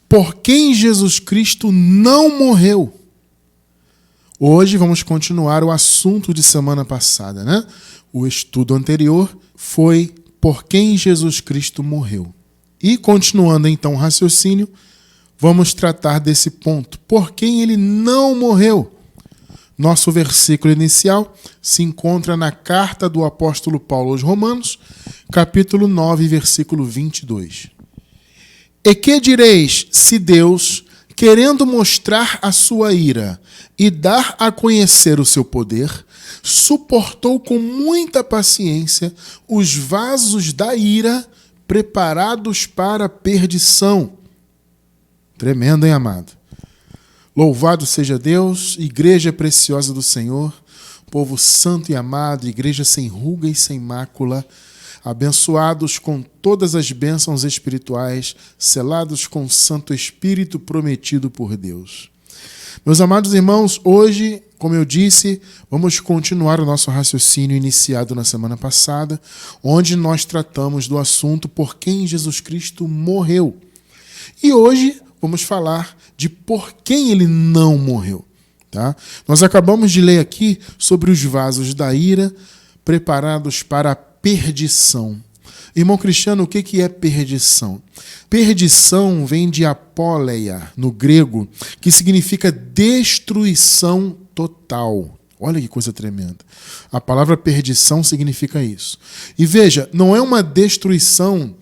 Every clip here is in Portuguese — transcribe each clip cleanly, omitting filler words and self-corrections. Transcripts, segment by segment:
por quem Jesus Cristo não morreu. Hoje vamos continuar o assunto de semana passada, né? O estudo anterior foi por quem Jesus Cristo morreu. E continuando então o raciocínio, vamos tratar desse ponto. Por quem ele não morreu? Nosso versículo inicial se encontra na carta do apóstolo Paulo aos Romanos, capítulo 9, versículo 22. E que direis se Deus, querendo mostrar a sua ira e dar a conhecer o seu poder, suportou com muita paciência os vasos da ira preparados para a perdição? Tremendo, hein, amado? Louvado seja Deus, igreja preciosa do Senhor, povo santo e amado, igreja sem ruga e sem mácula, abençoados com todas as bênçãos espirituais, selados com o Santo Espírito prometido por Deus. Meus amados irmãos, hoje, como eu disse, vamos continuar o nosso raciocínio iniciado na semana passada, onde nós tratamos do assunto por quem Jesus Cristo morreu. E hoje vamos falar de por quem ele não morreu. Tá? Nós acabamos de ler aqui sobre os vasos da ira preparados para a perdição. Irmão Cristiano, o que é perdição? Perdição vem de apóleia, no grego, que significa destruição total. Olha que coisa tremenda. A palavra perdição significa isso. E veja, não é uma destruição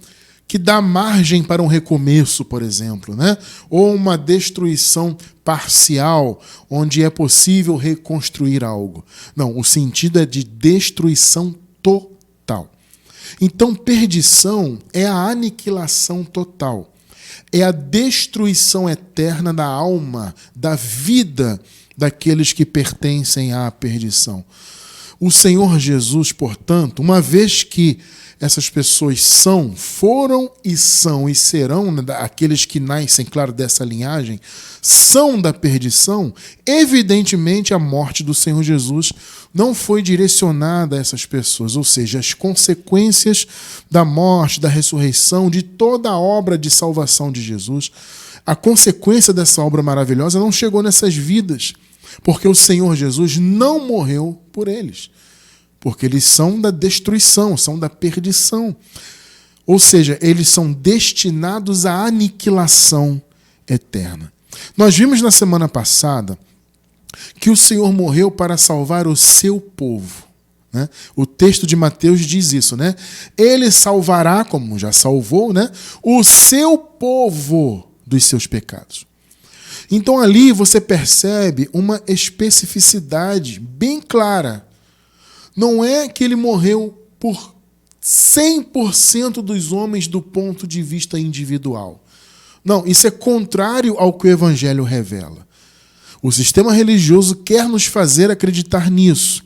que dá margem para um recomeço, por exemplo, né? Ou uma destruição parcial, onde é possível reconstruir algo. Não, o sentido é de destruição total. Então, perdição é a aniquilação total. É a destruição eterna da alma, da vida daqueles que pertencem à perdição. O Senhor Jesus, portanto, uma vez que essas pessoas foram e são e serão, aqueles que nascem, claro, dessa linhagem, são da perdição, evidentemente a morte do Senhor Jesus não foi direcionada a essas pessoas, ou seja, as consequências da morte, da ressurreição, de toda a obra de salvação de Jesus, a consequência dessa obra maravilhosa não chegou nessas vidas, porque o Senhor Jesus não morreu por eles. Porque eles são da destruição, são da perdição. Ou seja, eles são destinados à aniquilação eterna. Nós vimos na semana passada que o Senhor morreu para salvar o seu povo. Né? O texto de Mateus diz isso, né? Ele salvará, como já salvou, né? O seu povo dos seus pecados. Então ali você percebe uma especificidade bem clara. Não é que ele morreu por 100% dos homens do ponto de vista individual. Não, isso é contrário ao que o Evangelho revela. O sistema religioso quer nos fazer acreditar nisso.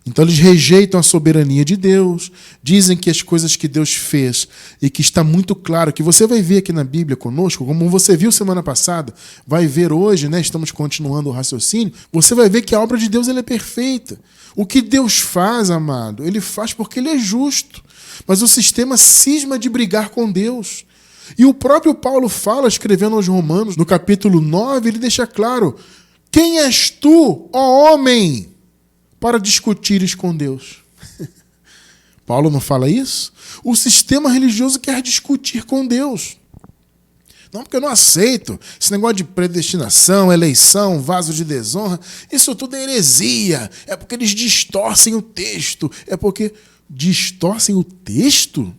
Então eles rejeitam a soberania de Deus, dizem que as coisas que Deus fez e que está muito claro, que você vai ver aqui na Bíblia conosco, como você viu semana passada, vai ver hoje, né? Estamos continuando o raciocínio, você vai ver que a obra de Deus ela é perfeita. O que Deus faz, amado, ele faz porque ele é justo. Mas o sistema cisma de brigar com Deus. E o próprio Paulo fala, escrevendo aos Romanos, no capítulo 9, ele deixa claro: quem és tu, ó homem, para discutires com Deus? Paulo não fala isso? O sistema religioso quer discutir com Deus. Não, porque eu não aceito esse negócio de predestinação, eleição, vaso de desonra. Isso tudo é heresia. É porque eles distorcem o texto. É porque distorcem o texto?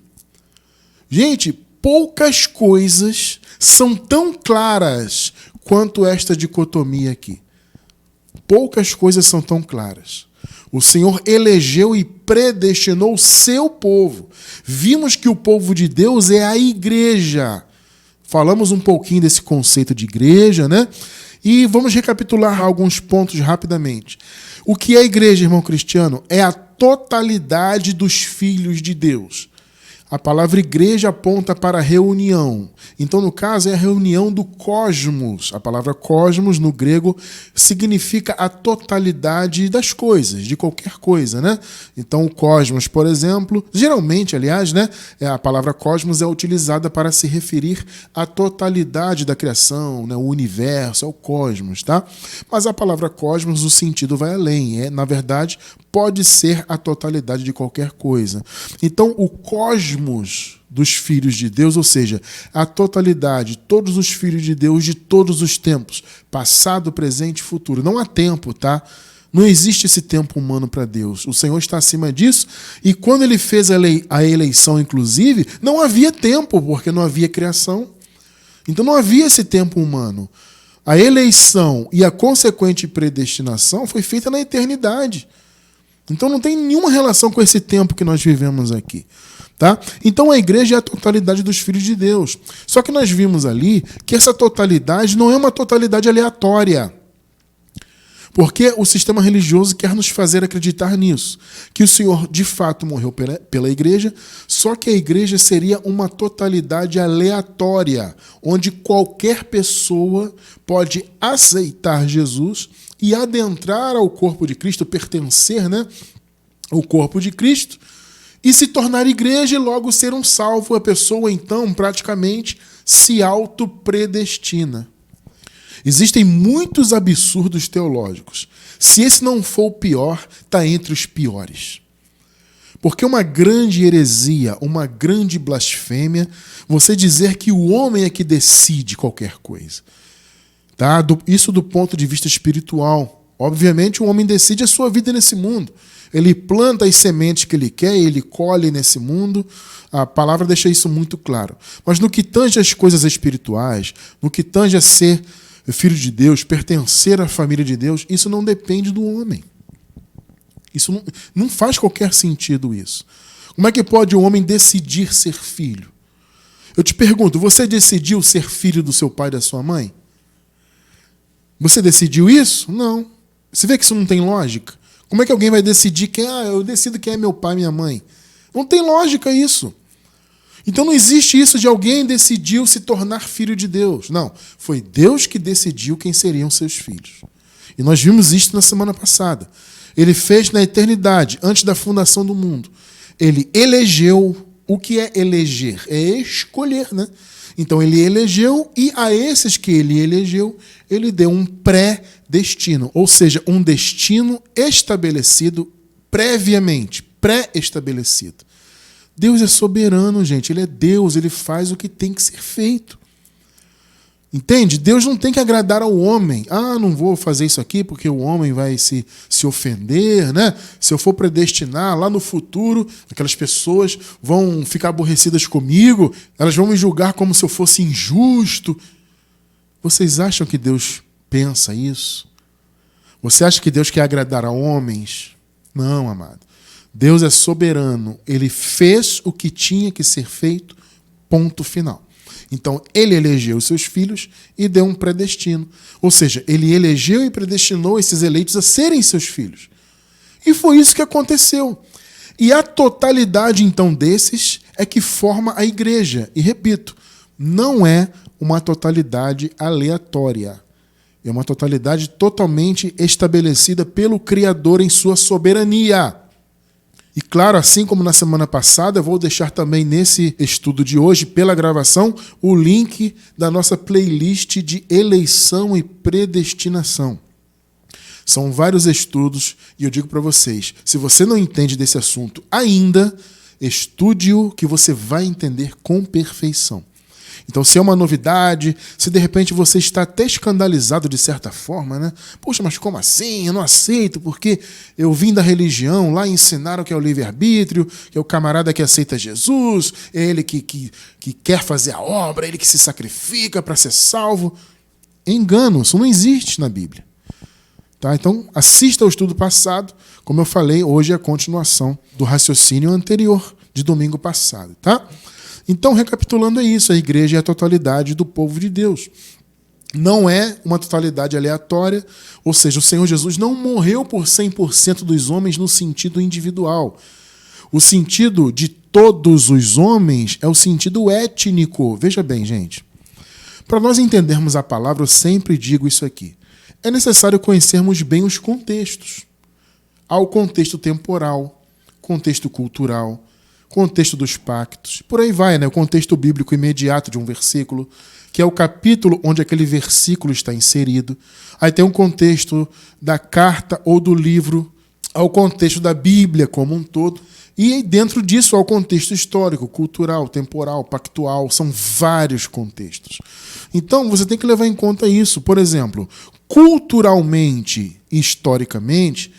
Gente, poucas coisas são tão claras quanto esta dicotomia aqui. Poucas coisas são tão claras. O Senhor elegeu e predestinou o seu povo. Vimos que o povo de Deus é a igreja. Falamos um pouquinho desse conceito de igreja, né? E vamos recapitular alguns pontos rapidamente. O que é a igreja, irmão Cristiano? É a totalidade dos filhos de Deus. A palavra igreja aponta para a reunião. Então, no caso, é a reunião do cosmos. A palavra cosmos, no grego, significa a totalidade das coisas, de qualquer coisa, né? Então, o cosmos, por exemplo, geralmente, aliás, né, a palavra cosmos é utilizada para se referir à totalidade da criação, né, o universo, é o cosmos, tá? Mas a palavra cosmos, o sentido vai além. Na verdade, pode ser a totalidade de qualquer coisa. Então, o cosmos dos filhos de Deus, ou seja, a totalidade, todos os filhos de Deus de todos os tempos, passado, presente e futuro. Não há tempo, tá? Não existe esse tempo humano para Deus. O Senhor está acima disso, e quando ele fez a eleição, inclusive, não havia tempo, porque não havia criação. Então não havia esse tempo humano. A eleição e a consequente predestinação foi feita na eternidade. Então não tem nenhuma relação com esse tempo que nós vivemos aqui. Tá? Então a igreja é a totalidade dos filhos de Deus. Só que nós vimos ali que essa totalidade não é uma totalidade aleatória. Porque o sistema religioso quer nos fazer acreditar nisso. Que o Senhor de fato morreu pela igreja, só que a igreja seria uma totalidade aleatória, onde qualquer pessoa pode aceitar Jesus e adentrar ao corpo de Cristo, pertencer, né, ao corpo de Cristo, e se tornar igreja e logo ser um salvo. A pessoa, então, praticamente se autopredestina. Existem muitos absurdos teológicos. Se esse não for o pior, está entre os piores. Porque uma grande heresia, uma grande blasfêmia, você dizer que o homem é que decide qualquer coisa. Tá? Isso do ponto de vista espiritual. Obviamente, o homem decide a sua vida nesse mundo. Ele planta as sementes que ele quer, ele colhe nesse mundo. A palavra deixa isso muito claro. Mas no que tange às coisas espirituais, no que tange a ser filho de Deus, pertencer à família de Deus, isso não depende do homem. Isso não faz qualquer sentido isso. Como é que pode o homem decidir ser filho? Eu te pergunto, você decidiu ser filho do seu pai e da sua mãe? Você decidiu isso? Não. Você vê que isso não tem lógica? Como é que alguém vai decidir eu decido quem é meu pai e minha mãe? Não tem lógica isso. Então não existe isso de alguém decidiu se tornar filho de Deus. Não, foi Deus que decidiu quem seriam seus filhos. E nós vimos isso na semana passada. Ele fez na eternidade, antes da fundação do mundo. Ele elegeu. O que é eleger? É escolher, né? Então ele elegeu, e a esses que ele elegeu, ele deu um pré-destino, ou seja, um destino estabelecido previamente, pré-estabelecido. Deus é soberano, gente. Ele é Deus, ele faz o que tem que ser feito. Entende? Deus não tem que agradar ao homem. Não vou fazer isso aqui porque o homem vai se ofender, né? Se eu for predestinar lá no futuro, aquelas pessoas vão ficar aborrecidas comigo, elas vão me julgar como se eu fosse injusto. Vocês acham que Deus pensa isso? Você acha que Deus quer agradar a homens? Não, amado. Deus é soberano. Ele fez o que tinha que ser feito, ponto final. Então, ele elegeu os seus filhos e deu um predestino. Ou seja, ele elegeu e predestinou esses eleitos a serem seus filhos. E foi isso que aconteceu. E a totalidade, então, desses é que forma a igreja. E, repito, não é uma totalidade aleatória. É uma totalidade totalmente estabelecida pelo Criador em sua soberania. E claro, assim como na semana passada, eu vou deixar também nesse estudo de hoje, pela gravação, o link da nossa playlist de eleição e predestinação. São vários estudos e eu digo para vocês, se você não entende desse assunto ainda, estude-o que você vai entender com perfeição. Então, se é uma novidade, se de repente você está até escandalizado de certa forma, né? Poxa, mas como assim? Eu não aceito, porque eu vim da religião, lá ensinaram que é o livre-arbítrio, que é o camarada que aceita Jesus, é ele que quer fazer a obra, é ele que se sacrifica para ser salvo. Engano, isso não existe na Bíblia. Tá? Então, assista ao estudo passado. Como eu falei, hoje é a continuação do raciocínio anterior, de domingo passado, tá? Então, recapitulando, é isso. A igreja é a totalidade do povo de Deus. Não é uma totalidade aleatória, ou seja, o Senhor Jesus não morreu por 100% dos homens no sentido individual. O sentido de todos os homens é o sentido étnico. Veja bem, gente. Para nós entendermos a palavra, eu sempre digo isso aqui. É necessário conhecermos bem os contextos. Há o contexto temporal, contexto cultural, contexto dos pactos. Por aí vai, né? O contexto bíblico imediato de um versículo, que é o capítulo onde aquele versículo está inserido. Aí tem um contexto da carta ou do livro, ao contexto da Bíblia como um todo. E dentro disso há o contexto histórico, cultural, temporal, pactual. São vários contextos. Então você tem que levar em conta isso. Por exemplo, culturalmente e historicamente,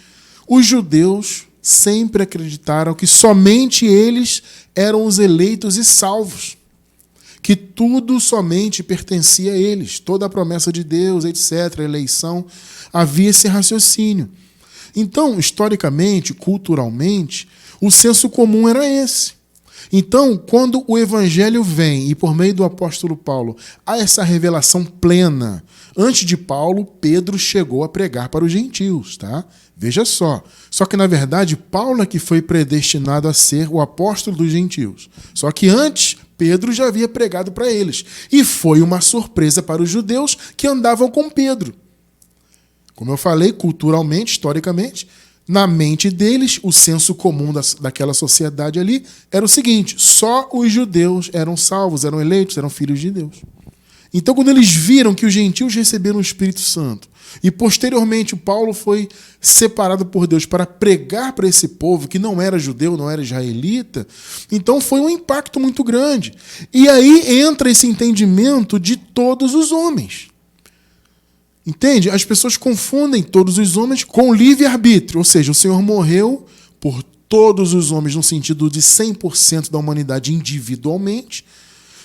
os judeus sempre acreditaram que somente eles eram os eleitos e salvos. Que tudo somente pertencia a eles. Toda a promessa de Deus, etc., a eleição, havia esse raciocínio. Então, historicamente, culturalmente, o senso comum era esse. Então, quando o evangelho vem, e por meio do apóstolo Paulo, há essa revelação plena. Antes de Paulo, Pedro chegou a pregar para os gentios, tá? Veja só. Só que, na verdade, Paulo é que foi predestinado a ser o apóstolo dos gentios. Só que antes, Pedro já havia pregado para eles. E foi uma surpresa para os judeus que andavam com Pedro. Como eu falei, culturalmente, historicamente, na mente deles, o senso comum daquela sociedade ali era o seguinte: só os judeus eram salvos, eram eleitos, eram filhos de Deus. Então, quando eles viram que os gentios receberam o Espírito Santo e, posteriormente, o Paulo foi separado por Deus para pregar para esse povo que não era judeu, não era israelita, então foi um impacto muito grande. E aí entra esse entendimento de todos os homens. Entende? As pessoas confundem todos os homens com livre-arbítrio, ou seja, o Senhor morreu por todos os homens no sentido de 100% da humanidade individualmente,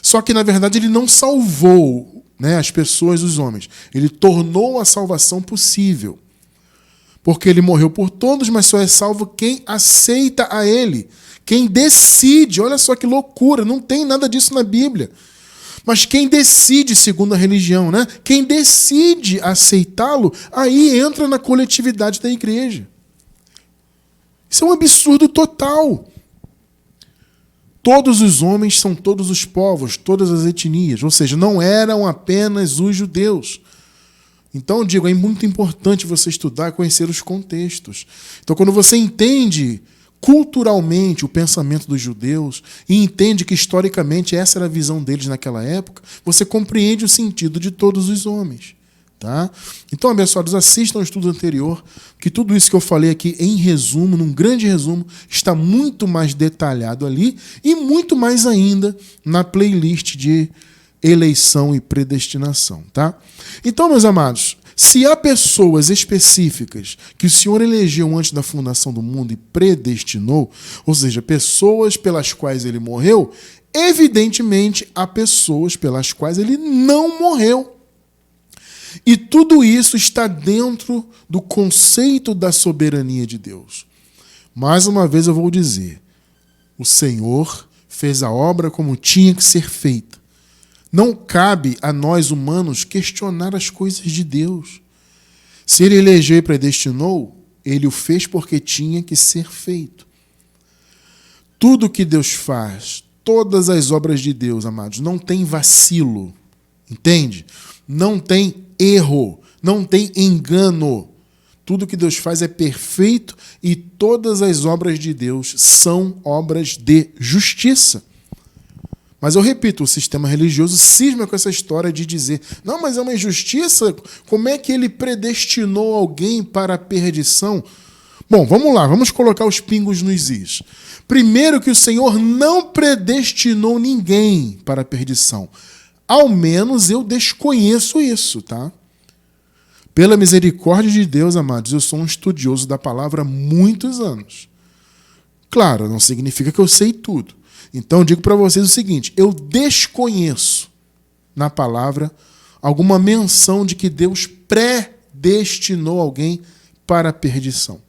só que, na verdade, ele não salvou, né, as pessoas, os homens. Ele tornou a salvação possível. Porque ele morreu por todos, mas só é salvo quem aceita a ele. Quem decide. Olha só que loucura, não tem nada disso na Bíblia. Mas quem decide, segundo a religião, né? Quem decide aceitá-lo, aí entra na coletividade da igreja. Isso é um absurdo total. Todos os homens são todos os povos, todas as etnias, ou seja, não eram apenas os judeus. Então, eu digo, é muito importante você estudar e conhecer os contextos. Então, quando você entende culturalmente o pensamento dos judeus e entende que historicamente essa era a visão deles naquela época, você compreende o sentido de todos os homens. Tá? Então, abençoados, assistam ao estudo anterior, que tudo isso que eu falei aqui em resumo, num grande resumo, está muito mais detalhado ali e muito mais ainda na playlist de eleição e predestinação. Tá? Então, meus amados, se há pessoas específicas que o Senhor elegeu antes da fundação do mundo e predestinou, ou seja, pessoas pelas quais ele morreu, evidentemente há pessoas pelas quais ele não morreu. E tudo isso está dentro do conceito da soberania de Deus. Mais uma vez eu vou dizer, o Senhor fez a obra como tinha que ser feita. Não cabe a nós humanos questionar as coisas de Deus. Se ele elegeu e predestinou, ele o fez porque tinha que ser feito. Tudo que Deus faz, todas as obras de Deus, amados, não tem vacilo, entende? Não tem erro, não tem engano. Tudo que Deus faz é perfeito e todas as obras de Deus são obras de justiça. Mas eu repito, o sistema religioso cisma com essa história de dizer, não, mas é uma injustiça, como é que ele predestinou alguém para a perdição? Bom, vamos lá, vamos colocar os pingos nos is. Primeiro que o Senhor não predestinou ninguém para a perdição. Ao menos eu desconheço isso, tá? Pela misericórdia de Deus, amados, eu sou um estudioso da palavra há muitos anos. Claro, não significa que eu sei tudo. Então eu digo para vocês o seguinte, eu desconheço na palavra alguma menção de que Deus predestinou alguém para a perdição.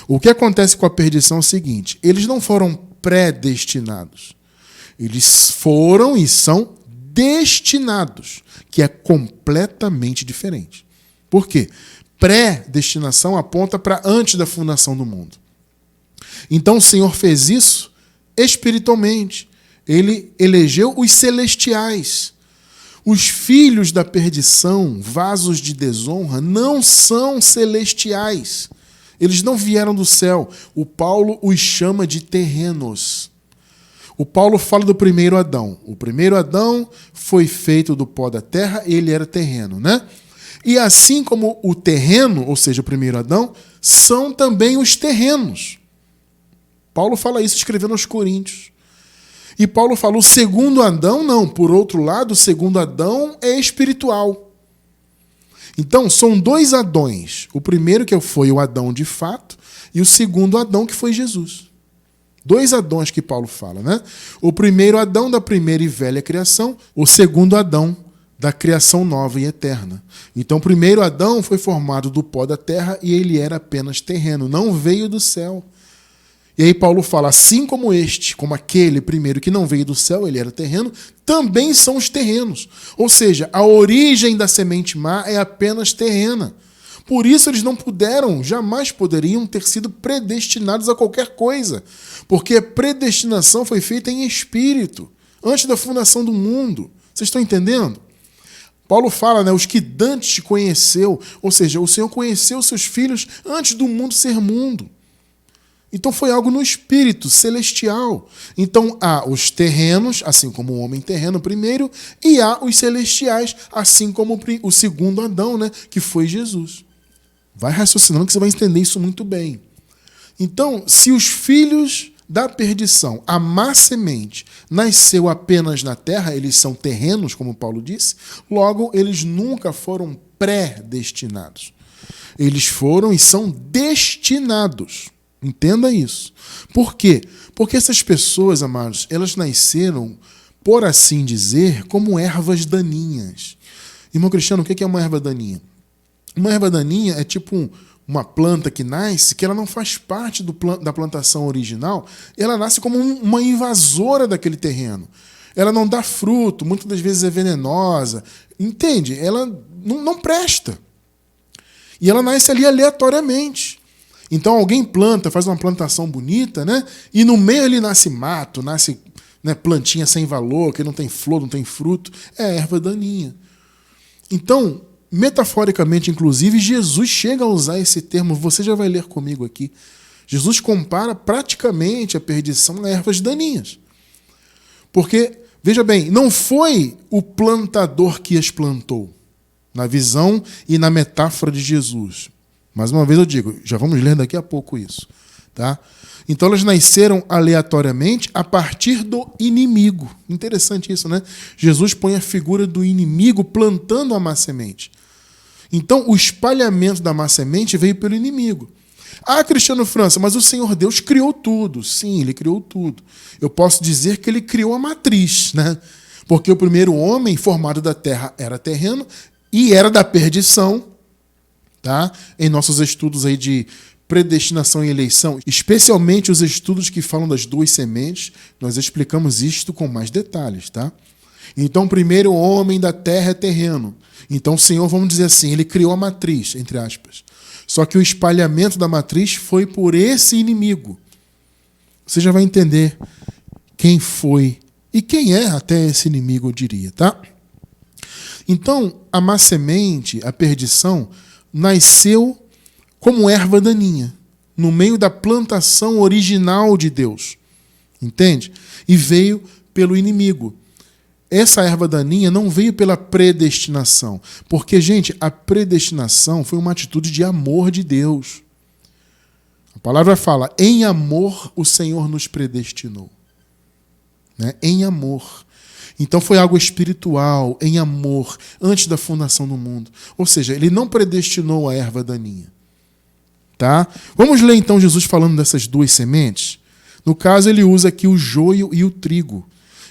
O que acontece com a perdição é o seguinte, eles não foram predestinados. Eles foram e são destinados, que é completamente diferente. Por quê? Predestinação aponta para antes da fundação do mundo. Então o Senhor fez isso espiritualmente. Ele elegeu os celestiais. Os filhos da perdição, vasos de desonra, não são celestiais. Eles não vieram do céu. O Paulo os chama de terrenos. O Paulo fala do primeiro Adão. O primeiro Adão foi feito do pó da terra, ele era terreno, né? E assim como o terreno, ou seja, o primeiro Adão, são também os terrenos. Paulo fala isso escrevendo aos Coríntios. E Paulo fala, o segundo Adão, não. Por outro lado, o segundo Adão é espiritual. Então, são dois Adões. O primeiro que foi o Adão de fato, e o segundo Adão que foi Jesus. Dois Adões que Paulo fala, né? O primeiro Adão da primeira e velha criação, o segundo Adão da criação nova e eterna. Então, o primeiro Adão foi formado do pó da terra e ele era apenas terreno, não veio do céu. E aí Paulo fala, assim como este, como aquele primeiro que não veio do céu, ele era terreno, também são os terrenos. Ou seja, a origem da semente má é apenas terrena. Por isso eles não puderam, jamais poderiam ter sido predestinados a qualquer coisa. Porque a predestinação foi feita em espírito, antes da fundação do mundo. Vocês estão entendendo? Paulo fala, né, os que dantes te conheceu, ou seja, o Senhor conheceu seus filhos antes do mundo ser mundo. Então foi algo no espírito, celestial. Então há os terrenos, assim como o homem terreno primeiro, e há os celestiais, assim como o segundo Adão, né, que foi Jesus. Vai raciocinando que você vai entender isso muito bem. Então, se os filhos da perdição, a má semente, nasceu apenas na terra, eles são terrenos, como Paulo disse, logo eles nunca foram predestinados. Eles foram e são destinados. Entenda isso. Por quê? Porque essas pessoas, amados, elas nasceram, por assim dizer, como ervas daninhas. Irmão Cristiano, o que é uma erva daninha? Uma erva daninha é tipo uma planta que nasce, que ela não faz parte da plantação original, ela nasce como uma invasora daquele terreno. Ela não dá fruto, muitas das vezes é venenosa. Entende? Ela não presta. E ela nasce ali aleatoriamente. Então alguém planta, faz uma plantação bonita, né? E no meio ali nasce mato, nasce, né, plantinha sem valor, que não tem flor, não tem fruto. É erva daninha. Então, metaforicamente, inclusive, Jesus chega a usar esse termo, você já vai ler comigo aqui. Jesus compara praticamente a perdição a ervas daninhas. Porque, veja bem, não foi o plantador que as plantou, na visão e na metáfora de Jesus. Mais uma vez eu digo, já vamos ler daqui a pouco isso. Tá? Então elas nasceram aleatoriamente a partir do inimigo. Interessante isso, né? Jesus põe a figura do inimigo plantando a má semente. Então o espalhamento da má semente veio pelo inimigo. Ah, Cristiano França, mas o Senhor Deus criou tudo. Sim, ele criou tudo. Eu posso dizer que ele criou a matriz, né? Porque o primeiro homem formado da terra era terreno e era da perdição. Tá? Em nossos estudos aí de predestinação e eleição, especialmente os estudos que falam das duas sementes, nós explicamos isto com mais detalhes. Tá? Então, o primeiro homem da terra é terreno. Então, o Senhor, vamos dizer assim, ele criou a matriz, entre aspas. Só que o espalhamento da matriz foi por esse inimigo. Você já vai entender quem foi e quem é até esse inimigo, eu diria. Tá? Então, a má semente, a perdição, nasceu como erva daninha, no meio da plantação original de Deus. Entende? E veio pelo inimigo. Essa erva daninha não veio pela predestinação. Porque, gente, a predestinação foi uma atitude de amor de Deus. A palavra fala, em amor o Senhor nos predestinou. Né? Em amor. Então foi algo espiritual, em amor, antes da fundação do mundo. Ou seja, ele não predestinou a erva daninha. Tá? Vamos ler então Jesus falando dessas duas sementes? No caso, ele usa aqui o joio e o trigo.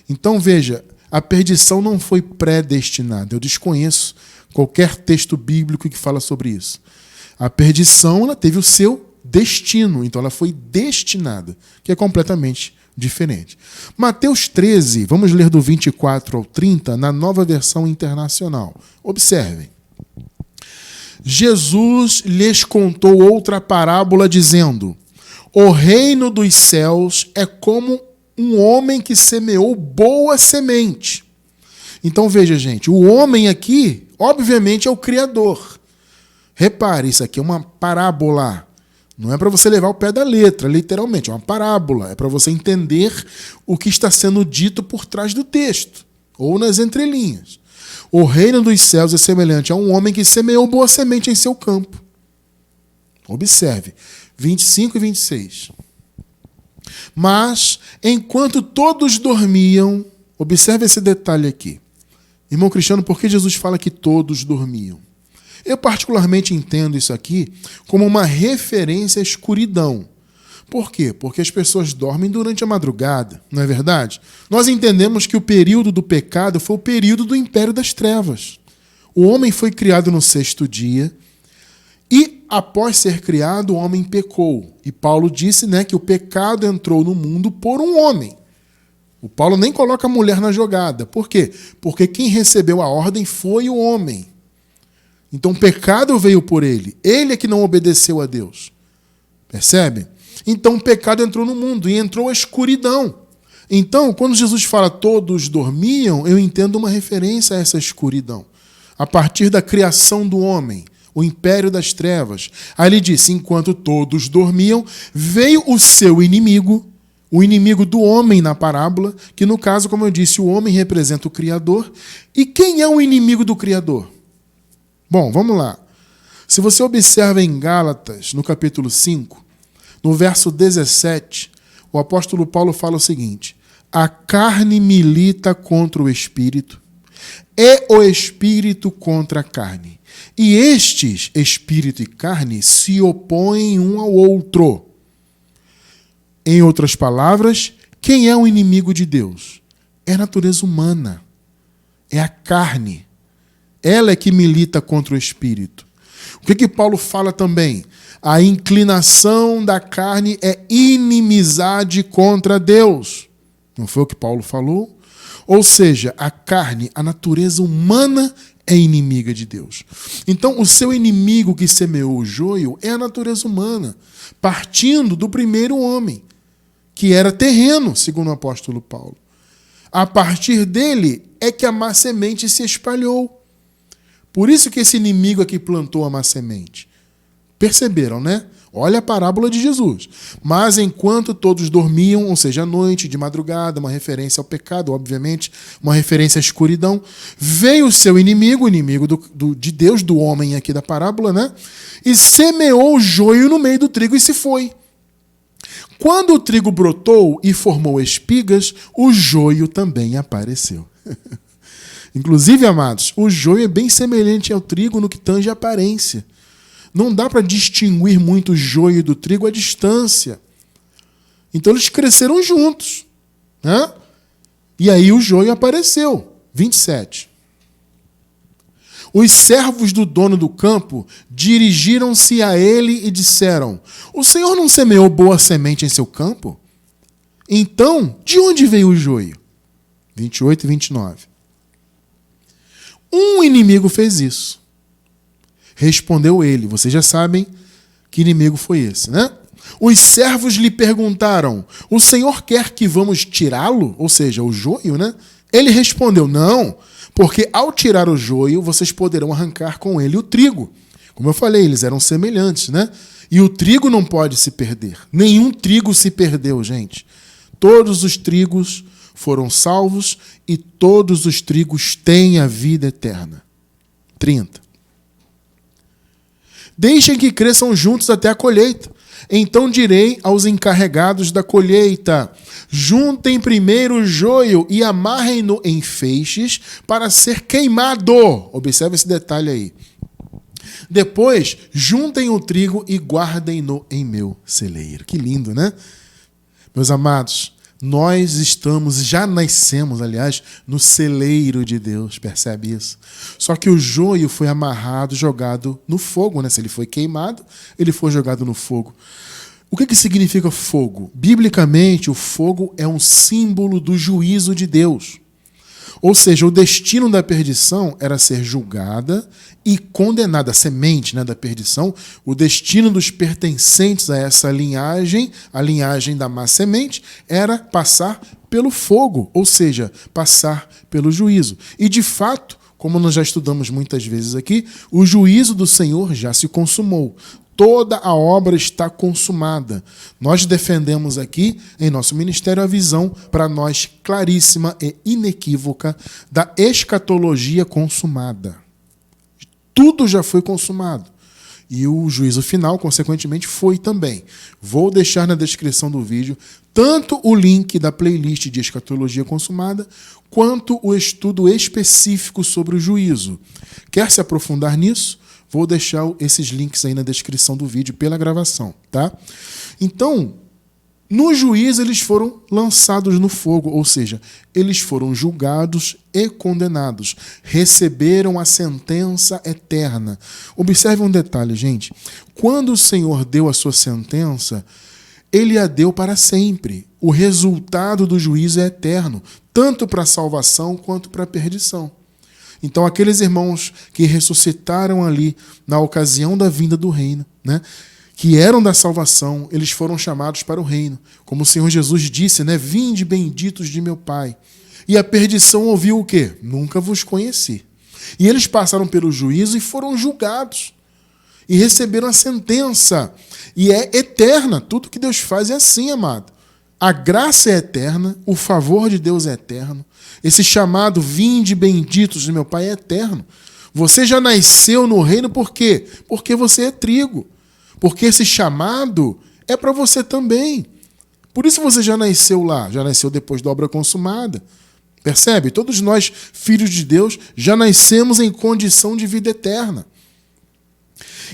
Então veja, a perdição não foi predestinada. Eu desconheço qualquer texto bíblico que fala sobre isso. A perdição ela teve o seu destino, então ela foi destinada, que é completamente diferente. Mateus 13, vamos ler do 24 ao 30, na Nova Versão Internacional. Observem. Jesus lhes contou outra parábola, dizendo: o reino dos céus é como um homem que semeou boa semente. Então veja, gente, o homem aqui, obviamente, é o Criador. Repare, isso aqui é uma parábola. Não é para você levar o pé da letra, literalmente, é uma parábola. É para você entender o que está sendo dito por trás do texto, ou nas entrelinhas. O reino dos céus é semelhante a um homem que semeou boa semente em seu campo. Observe, 25 e 26. Mas, enquanto todos dormiam, observe esse detalhe aqui. Irmão Cristiano, por que Jesus fala que todos dormiam? Eu particularmente entendo isso aqui como uma referência à escuridão. Por quê? Porque as pessoas dormem durante a madrugada, não é verdade? Nós entendemos que o período do pecado foi o período do império das trevas. O homem foi criado no 6º dia e, após ser criado, o homem pecou. E Paulo disse, que o pecado entrou no mundo por um homem. O Paulo nem coloca a mulher na jogada. Por quê? Porque quem recebeu a ordem foi o homem. Então o pecado veio por ele. Ele é que não obedeceu a Deus. Percebe? Então o pecado entrou no mundo e entrou a escuridão. Então, quando Jesus fala todos dormiam, eu entendo uma referência a essa escuridão. A partir da criação do homem, o império das trevas. Aí ele disse, enquanto todos dormiam, veio o seu inimigo, o inimigo do homem na parábola, que no caso, como eu disse, o homem representa o Criador. E quem é o inimigo do Criador? Bom, vamos lá. Se você observa em Gálatas, no capítulo 5, no verso 17, o apóstolo Paulo fala o seguinte: a carne milita contra o espírito, e o espírito contra a carne. E estes, espírito e carne, se opõem um ao outro. Em outras palavras, quem é o inimigo de Deus? É a natureza humana, é a carne. Ela é que milita contra o espírito. O que Paulo fala também? A inclinação da carne é inimizade contra Deus. Não foi o que Paulo falou? Ou seja, a carne, a natureza humana é inimiga de Deus. Então, o seu inimigo que semeou o joio é a natureza humana, partindo do primeiro homem, que era terreno, segundo o apóstolo Paulo. A partir dele é que a má semente se espalhou. Por isso que esse inimigo aqui plantou a má semente. Perceberam, né? Olha a parábola de Jesus. Mas enquanto todos dormiam, ou seja, à noite, de madrugada, uma referência ao pecado, obviamente, uma referência à escuridão, veio o seu inimigo, o inimigo de Deus, do homem aqui da parábola, né? E semeou o joio no meio do trigo e se foi. Quando o trigo brotou e formou espigas, o joio também apareceu. Inclusive, amados, o joio é bem semelhante ao trigo no que tange a aparência. Não dá para distinguir muito o joio do trigo à distância. Então eles cresceram juntos, né? E aí o joio apareceu. 27. Os servos do dono do campo dirigiram-se a ele e disseram: o senhor não semeou boa semente em seu campo? Então, de onde veio o joio? 28 e 29. Um inimigo fez isso. Respondeu ele. Vocês já sabem que inimigo foi esse, né? Os servos lhe perguntaram: o senhor quer que vamos tirá-lo? Ou seja, o joio, né? Ele respondeu: não, porque ao tirar o joio, vocês poderão arrancar com ele o trigo. Como eu falei, eles eram semelhantes, né? E o trigo não pode se perder. Nenhum trigo se perdeu, gente. Todos os trigos foram salvos e todos os trigos têm a vida eterna. 30. Deixem que cresçam juntos até a colheita. Então direi aos encarregados da colheita: juntem primeiro o joio e amarrem-no em feixes para ser queimado. Observe esse detalhe aí. Depois, juntem o trigo e guardem-no em meu celeiro. Que lindo, né? Meus amados, nós já nascemos, aliás, no celeiro de Deus, percebe isso? Só que o joio foi amarrado, jogado no fogo, né? Se ele foi queimado, ele foi jogado no fogo. O que significa fogo? Biblicamente, o fogo é um símbolo do juízo de Deus. Ou seja, o destino da perdição era ser julgada e condenada. A semente, né, da perdição, o destino dos pertencentes a essa linhagem, a linhagem da má semente, era passar pelo fogo, ou seja, passar pelo juízo. E de fato, como nós já estudamos muitas vezes aqui, o juízo do Senhor já se consumou. Toda a obra está consumada. Nós defendemos aqui, em nosso ministério, a visão, para nós, claríssima e inequívoca, da escatologia consumada. Tudo já foi consumado. E o juízo final, consequentemente, foi também. Vou deixar na descrição do vídeo tanto o link da playlist de escatologia consumada, quanto o estudo específico sobre o juízo. Quer se aprofundar nisso? Vou deixar esses links aí na descrição do vídeo pela gravação, tá? Então, no juízo eles foram lançados no fogo, ou seja, eles foram julgados e condenados, receberam a sentença eterna. Observe um detalhe, gente. Quando o Senhor deu a sua sentença, ele a deu para sempre. O resultado do juízo é eterno, tanto para a salvação quanto para a perdição. Então, aqueles irmãos que ressuscitaram ali na ocasião da vinda do reino, né, que eram da salvação, eles foram chamados para o reino. Como o Senhor Jesus disse, né, vinde benditos de meu Pai. E a perdição ouviu o quê? Nunca vos conheci. E eles passaram pelo juízo e foram julgados. E receberam a sentença. E é eterna. Tudo que Deus faz é assim, amado. A graça é eterna, o favor de Deus é eterno. Esse chamado vinde benditos de meu Pai é eterno. Você já nasceu no reino por quê? Porque você é trigo. Porque esse chamado é para você também. Por isso você já nasceu lá, já nasceu depois da obra consumada. Percebe? Todos nós, filhos de Deus, já nascemos em condição de vida eterna.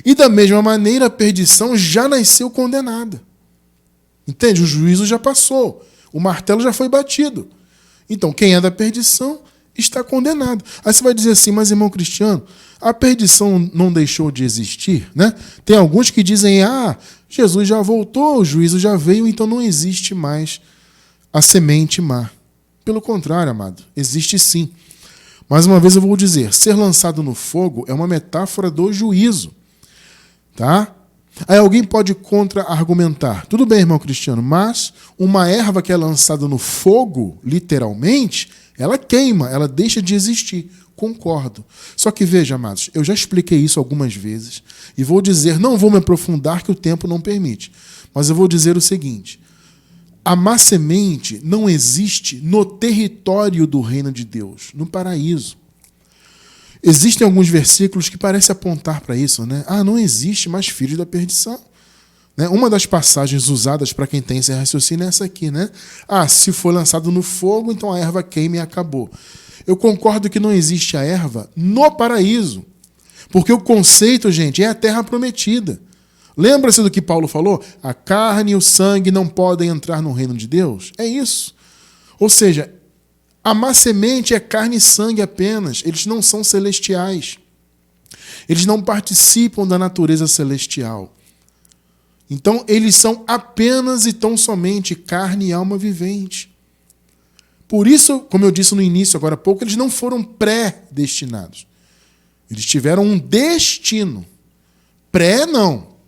E da mesma maneira, a perdição já nasceu condenada. Entende? O juízo já passou. O martelo já foi batido. Então, quem é da perdição está condenado. Aí você vai dizer assim, mas irmão Cristiano, a perdição não deixou de existir, né? Tem alguns que dizem, Jesus já voltou, o juízo já veio, então não existe mais a semente má. Pelo contrário, amado, existe sim. Mais uma vez eu vou dizer, ser lançado no fogo é uma metáfora do juízo. Tá? Aí alguém pode contra-argumentar. Tudo bem, irmão Cristiano, mas uma erva que é lançada no fogo, literalmente, ela queima, ela deixa de existir. Concordo. Só que veja, amados, eu já expliquei isso algumas vezes e vou dizer, não vou me aprofundar que o tempo não permite, mas eu vou dizer o seguinte, a má semente não existe no território do reino de Deus, no paraíso. Existem alguns versículos que parecem apontar para isso, né? Não existe mais filho da perdição. Né? Uma das passagens usadas para quem tem esse raciocínio é essa aqui, né? Se for lançado no fogo, então a erva queima e acabou. Eu concordo que não existe a erva no paraíso, porque o conceito, gente, é a terra prometida. Lembra-se do que Paulo falou? A carne e o sangue não podem entrar no reino de Deus? É isso. Ou seja, a má semente é carne e sangue apenas. Eles não são celestiais. Eles não participam da natureza celestial. Então, eles são apenas e tão somente carne e alma vivente. Por isso, como eu disse no início, agora há pouco, eles não foram predestinados. Eles tiveram um destino.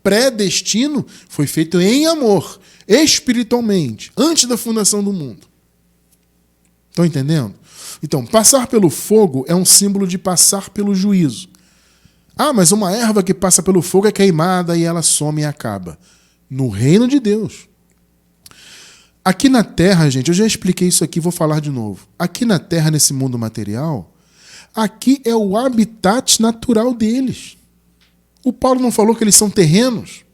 Predestino foi feito em amor, espiritualmente, antes da fundação do mundo. Estão entendendo? Então, passar pelo fogo é um símbolo de passar pelo juízo. Mas uma erva que passa pelo fogo é queimada e ela some e acaba. No reino de Deus. Aqui na Terra, gente, eu já expliquei isso aqui, vou falar de novo. Aqui na Terra, nesse mundo material, aqui é o habitat natural deles. O Paulo não falou que eles são terrenos?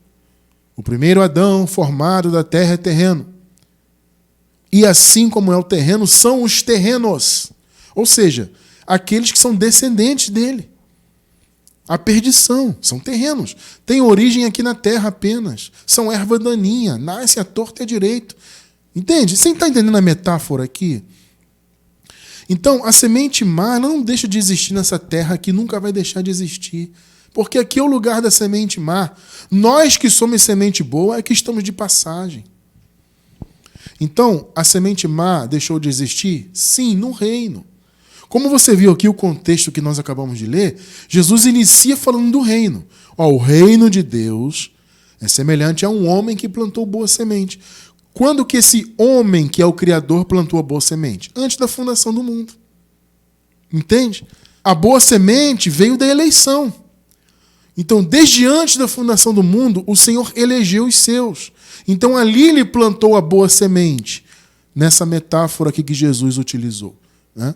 O primeiro Adão, formado da terra, é terreno. E assim como é o terreno, são os terrenos. Ou seja, aqueles que são descendentes dele. A perdição, são terrenos. Tem origem aqui na terra apenas. São erva daninha, nasce à torta e à direito. Entende? Você está entendendo a metáfora aqui? Então, a semente má não deixa de existir nessa terra aqui, nunca vai deixar de existir. Porque aqui é o lugar da semente má. Nós que somos semente boa é que estamos de passagem. Então, a semente má deixou de existir? Sim, no reino. Como você viu aqui o contexto que nós acabamos de ler, Jesus inicia falando do reino. O reino de Deus é semelhante a um homem que plantou boa semente. Quando que esse homem, que é o Criador, plantou a boa semente? Antes da fundação do mundo. Entende? A boa semente veio da eleição. Então, desde antes da fundação do mundo, o Senhor elegeu os seus. Então, ali ele plantou a boa semente, nessa metáfora aqui que Jesus utilizou, né?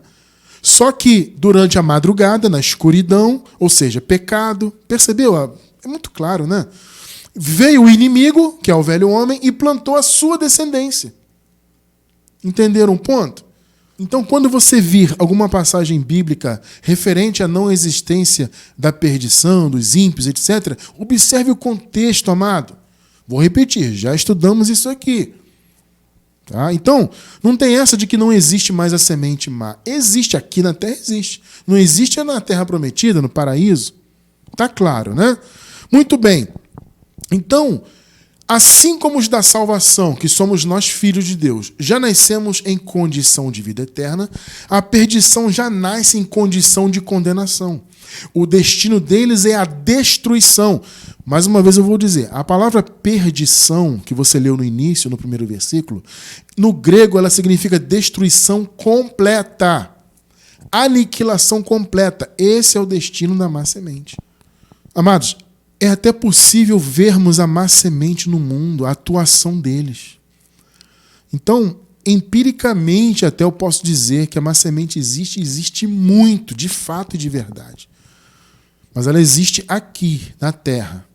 Só que, durante a madrugada, na escuridão, ou seja, pecado, percebeu? É muito claro, né? Veio o inimigo, que é o velho homem, e plantou a sua descendência. Entenderam o ponto? Então, quando você vir alguma passagem bíblica referente à não existência da perdição, dos ímpios, etc., observe o contexto, amado. Vou repetir, já estudamos isso aqui. Tá? Então, não tem essa de que não existe mais a semente má. Existe, aqui na terra existe. Não existe na terra prometida, no paraíso. Tá claro, né? Muito bem. Então, assim como os da salvação, que somos nós filhos de Deus, já nascemos em condição de vida eterna, a perdição já nasce em condição de condenação. O destino deles é a destruição. Mais uma vez eu vou dizer, a palavra perdição, que você leu no início, no primeiro versículo, no grego ela significa destruição completa. Aniquilação completa. Esse é o destino da má semente. Amados, é até possível vermos a má semente no mundo, a atuação deles. Então, empiricamente até eu posso dizer que a má semente existe muito, de fato e de verdade. Mas ela existe aqui, na terra.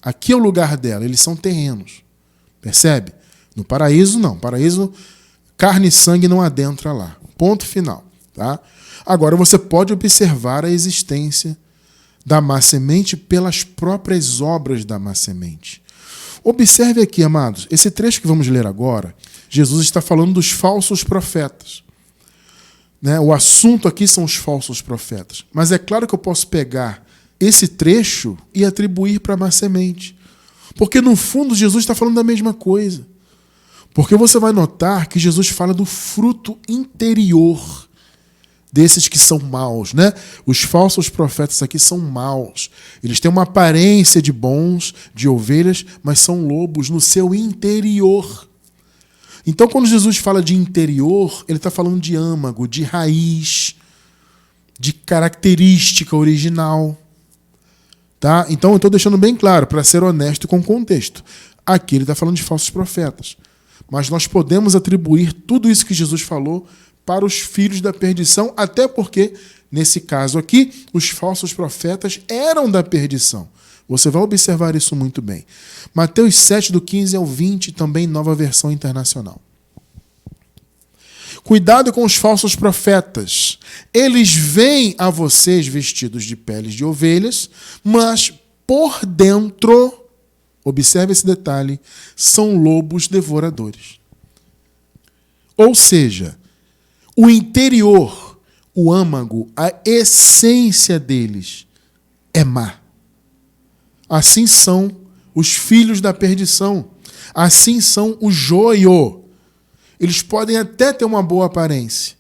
Aqui é o lugar dela, eles são terrenos. Percebe? No paraíso, não. Paraíso, carne e sangue não adentra lá. Ponto final. Tá? Agora, você pode observar a existência da má semente pelas próprias obras da má semente. Observe aqui, amados, esse trecho que vamos ler agora, Jesus está falando dos falsos profetas. Né? O assunto aqui são os falsos profetas. Mas é claro que eu posso pegar esse trecho e atribuir para a má semente. Porque, no fundo, Jesus está falando da mesma coisa. Porque você vai notar que Jesus fala do fruto interior desses que são maus, né? Os falsos profetas aqui são maus. Eles têm uma aparência de bons, de ovelhas, mas são lobos no seu interior. Então, quando Jesus fala de interior, ele está falando de âmago, de raiz, de característica original. Tá? Então, eu estou deixando bem claro, para ser honesto com o contexto. Aqui ele está falando de falsos profetas. Mas nós podemos atribuir tudo isso que Jesus falou para os filhos da perdição, até porque, nesse caso aqui, os falsos profetas eram da perdição. Você vai observar isso muito bem. Mateus 7, do 15 ao 20, também nova versão internacional. Cuidado com os falsos profetas. Eles vêm a vocês vestidos de peles de ovelhas, mas por dentro, observe esse detalhe, são lobos devoradores. Ou seja, o interior, o âmago, a essência deles é má. Assim são os filhos da perdição. Assim são o joio. Eles podem até ter uma boa aparência,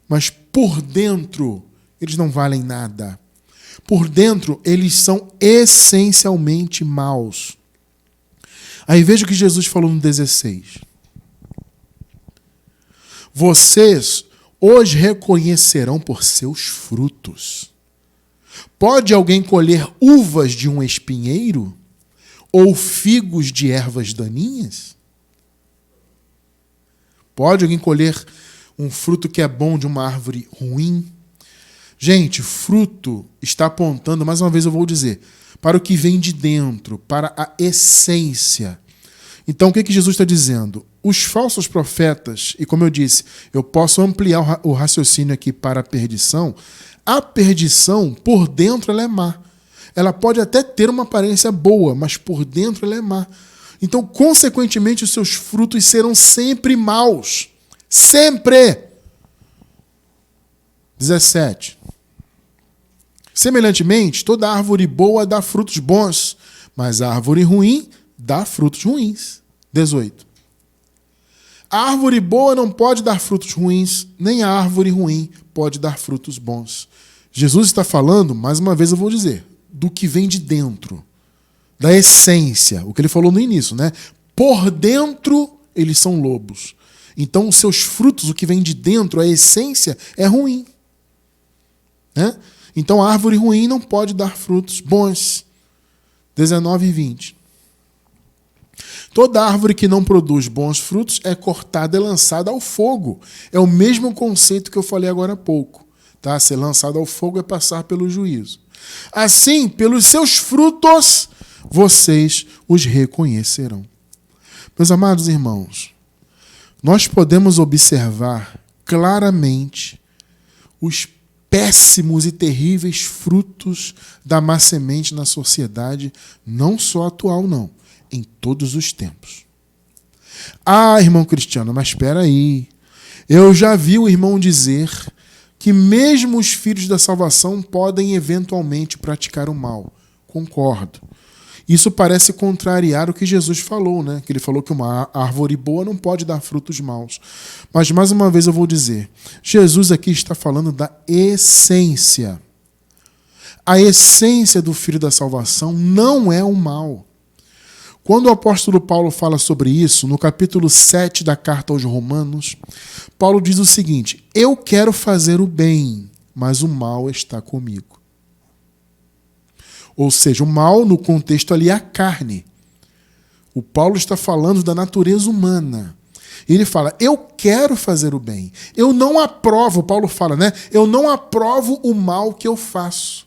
mas por dentro eles não valem nada. Por dentro eles são essencialmente maus. Aí veja o que Jesus falou no 16. Vocês hoje reconhecerão por seus frutos. Pode alguém colher uvas de um espinheiro? Ou figos de ervas daninhas? Pode alguém colher um fruto que é bom de uma árvore ruim? Gente, fruto está apontando, mais uma vez eu vou dizer, para o que vem de dentro, para a essência. Então, o que Jesus está dizendo? Os falsos profetas, e como eu disse, eu posso ampliar o raciocínio aqui para a perdição. A perdição, por dentro, ela é má. Ela pode até ter uma aparência boa, mas por dentro ela é má. Então, consequentemente, os seus frutos serão sempre maus. Sempre! 17. Semelhantemente, toda árvore boa dá frutos bons, mas a árvore ruim dá frutos ruins. 18. A árvore boa não pode dar frutos ruins, nem a árvore ruim pode dar frutos bons. Jesus está falando, mais uma vez eu vou dizer, do que vem de dentro, da essência, o que ele falou no início, né? Por dentro eles são lobos. Então os seus frutos, o que vem de dentro, a essência, é ruim. Né? Então a árvore ruim não pode dar frutos bons. 19 e 20. Toda árvore que não produz bons frutos é cortada e lançada ao fogo. É o mesmo conceito que eu falei agora há pouco. Tá? Ser lançado ao fogo é passar pelo juízo. Assim, pelos seus frutos, vocês os reconhecerão. Meus amados irmãos, nós podemos observar claramente os péssimos e terríveis frutos da má semente na sociedade, não só atual, não, em todos os tempos. Ah, irmão Cristiano, mas espera aí. Eu já vi o irmão dizer que mesmo os filhos da salvação podem eventualmente praticar o mal. Concordo. Isso parece contrariar o que Jesus falou, né? Que ele falou que uma árvore boa não pode dar frutos maus. Mas, mais uma vez, eu vou dizer, Jesus aqui está falando da essência. A essência do Filho da salvação não é o mal. Quando o apóstolo Paulo fala sobre isso, no capítulo 7 da carta aos Romanos, Paulo diz o seguinte: eu quero fazer o bem, mas o mal está comigo. Ou seja, o mal, no contexto ali, é a carne. O Paulo está falando da natureza humana. Ele fala, eu quero fazer o bem. Eu não aprovo, Paulo fala, né? Eu não aprovo o mal que eu faço.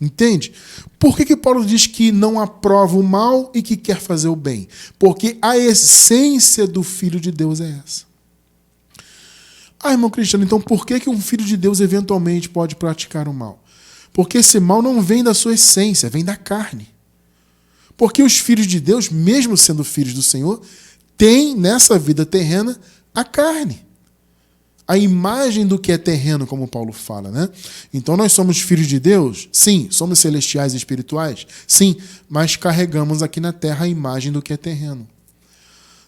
Entende? Por que Paulo diz que não aprova o mal e que quer fazer o bem? Porque a essência do Filho de Deus é essa. Ah, irmão Cristiano, então por que um Filho de Deus eventualmente pode praticar o mal? Porque esse mal não vem da sua essência, vem da carne. Porque os filhos de Deus, mesmo sendo filhos do Senhor, têm nessa vida terrena a carne. A imagem do que é terreno, como Paulo fala, né? Então nós somos filhos de Deus? Sim. Somos celestiais e espirituais? Sim. Mas carregamos aqui na terra a imagem do que é terreno.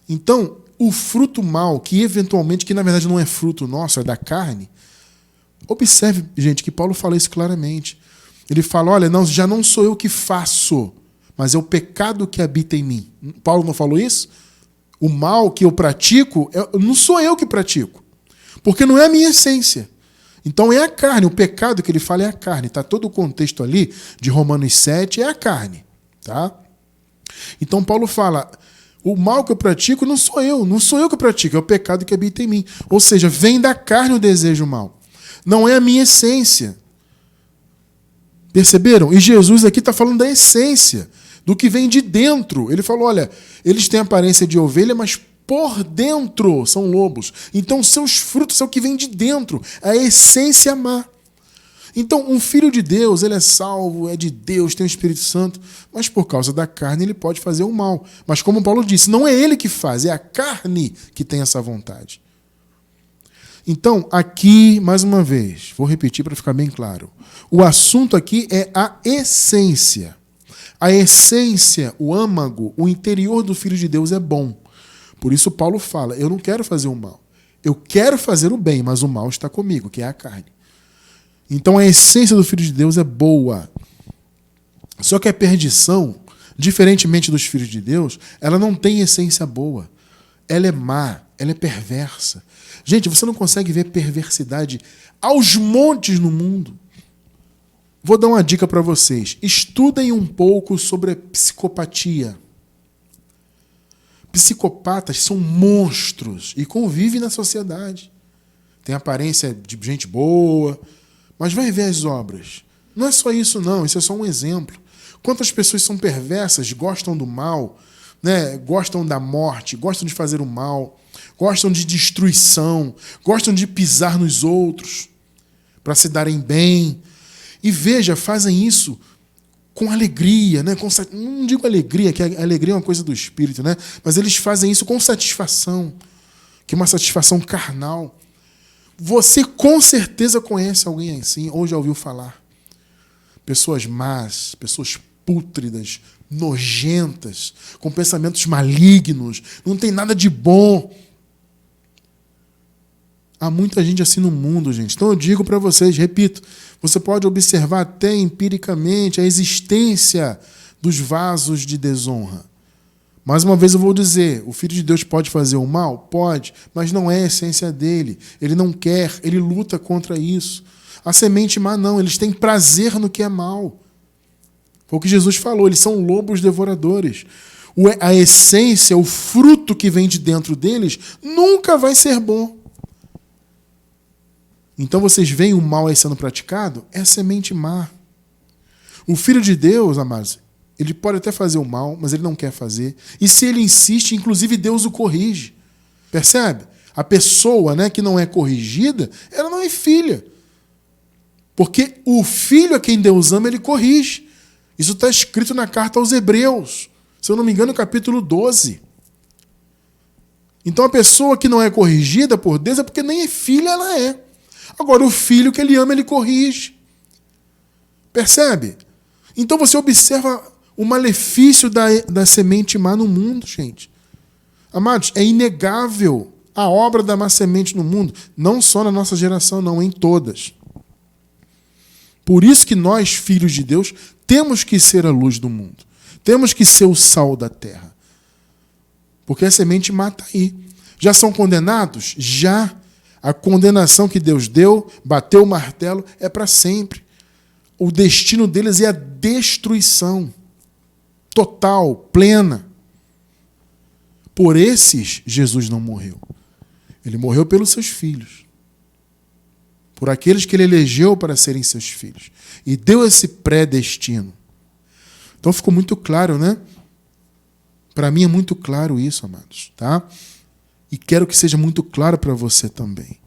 Então, o fruto mal, que eventualmente, que na verdade não é fruto nosso, é da carne, observe, gente, que Paulo fala isso claramente. Ele fala, olha, não, já não sou eu que faço, mas é o pecado que habita em mim. Paulo não falou isso? O mal que eu pratico, não sou eu que pratico, porque não é a minha essência. Então é a carne, o pecado que ele fala é a carne. Tá? Todo o contexto ali de Romanos 7 é a carne. Tá? Então Paulo fala, o mal que eu pratico não sou eu que pratico, é o pecado que habita em mim. Ou seja, vem da carne o desejo mal. Não é a minha essência. Perceberam? E Jesus aqui está falando da essência, do que vem de dentro. Ele falou, olha, eles têm aparência de ovelha, mas por dentro são lobos. Então seus frutos são o que vem de dentro, a essência má. Então um filho de Deus, ele é salvo, é de Deus, tem o Espírito Santo, mas por causa da carne ele pode fazer o mal. Mas como Paulo disse, não é ele que faz, é a carne que tem essa vontade. Então, aqui, mais uma vez, vou repetir para ficar bem claro. O assunto aqui é a essência. A essência, o âmago, o interior do Filho de Deus é bom. Por isso Paulo fala, eu não quero fazer o mal. Eu quero fazer o bem, mas o mal está comigo, que é a carne. Então a essência do Filho de Deus é boa. Só que a perdição, diferentemente dos filhos de Deus, ela não tem essência boa. Ela é má, ela é perversa. Gente, você não consegue ver perversidade aos montes no mundo. Vou dar uma dica para vocês. Estudem um pouco sobre a psicopatia. Psicopatas são monstros e convivem na sociedade. Tem aparência de gente boa, mas vai ver as obras. Não é só isso, não. Isso é só um exemplo. Quantas pessoas são perversas, gostam do mal, né? Gostam da morte, gostam de fazer o mal, gostam de destruição, gostam de pisar nos outros para se darem bem. E veja, fazem isso com alegria, né? Não digo alegria, que a alegria é uma coisa do espírito, né? Mas eles fazem isso com satisfação, que é uma satisfação carnal. Você com certeza conhece alguém assim, ou já ouviu falar. Pessoas más, pessoas pútridas, nojentas, com pensamentos malignos, não tem nada de bom. Há muita gente assim no mundo, gente. Então eu digo para vocês, repito, você pode observar até empiricamente a existência dos vasos de desonra. Mais uma vez eu vou dizer, o Filho de Deus pode fazer o mal? Pode, mas não é a essência dele. Ele não quer, ele luta contra isso. A semente má não, eles têm prazer no que é mal. Foi o que Jesus falou, eles são lobos devoradores. A essência, o fruto que vem de dentro deles, nunca vai ser bom. Então vocês veem o mal aí sendo praticado? É a semente má. O Filho de Deus, amados, ele pode até fazer o mal, mas ele não quer fazer. E se ele insiste, inclusive Deus o corrige. Percebe? A pessoa, né, que não é corrigida, ela não é filha. Porque o filho a quem Deus ama, ele corrige. Isso está escrito na carta aos Hebreus. Se eu não me engano, no capítulo 12. Então a pessoa que não é corrigida por Deus é porque nem é filha ela é. Agora o filho que ele ama, ele corrige. Percebe? Então você observa o malefício da semente má no mundo, gente. Amados, é inegável a obra da má semente no mundo. Não só na nossa geração, não, em todas. Por isso que nós, filhos de Deus, temos que ser a luz do mundo. Temos que ser o sal da terra. Porque a semente má está aí. Já são condenados? Já. A condenação que Deus deu, bateu o martelo, é para sempre. O destino deles é a destruição total, plena. Por esses, Jesus não morreu. Ele morreu pelos seus filhos. Por aqueles que ele elegeu para serem seus filhos. E deu esse predestino. Então ficou muito claro, né? Para mim é muito claro isso, amados, tá? E quero que seja muito claro para você também.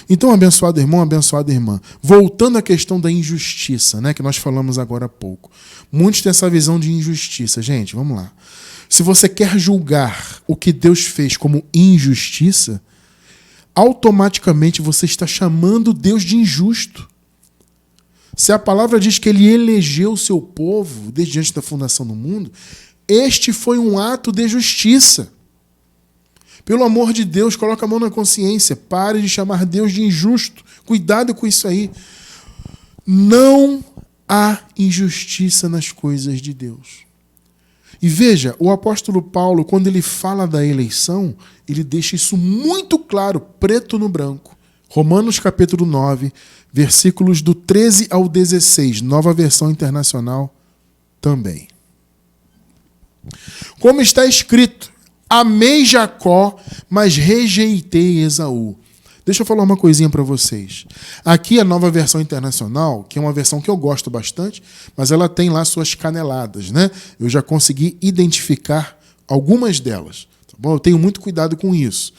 Então, abençoado irmão, abençoada irmã, voltando à questão da injustiça, né, que nós falamos agora há pouco. Muitos têm essa visão de injustiça. Gente, vamos lá. Se você quer julgar o que Deus fez como injustiça, automaticamente você está chamando Deus de injusto. Se a palavra diz que ele elegeu o seu povo desde antes da fundação do mundo, este foi um ato de justiça. Pelo amor de Deus, coloca a mão na consciência. Pare de chamar Deus de injusto. Cuidado com isso aí. Não há injustiça nas coisas de Deus. E veja, o apóstolo Paulo, quando ele fala da eleição, ele deixa isso muito claro, preto no branco. Romanos capítulo 9, versículos do 13 ao 16, nova versão internacional também. Como está escrito, amei Jacó, mas rejeitei Esaú. Deixa eu falar uma coisinha para vocês. Aqui a nova versão internacional, que é uma versão que eu gosto bastante, mas ela tem lá suas caneladas, né? Eu já consegui identificar algumas delas. Tá bom? Eu tenho muito cuidado com isso.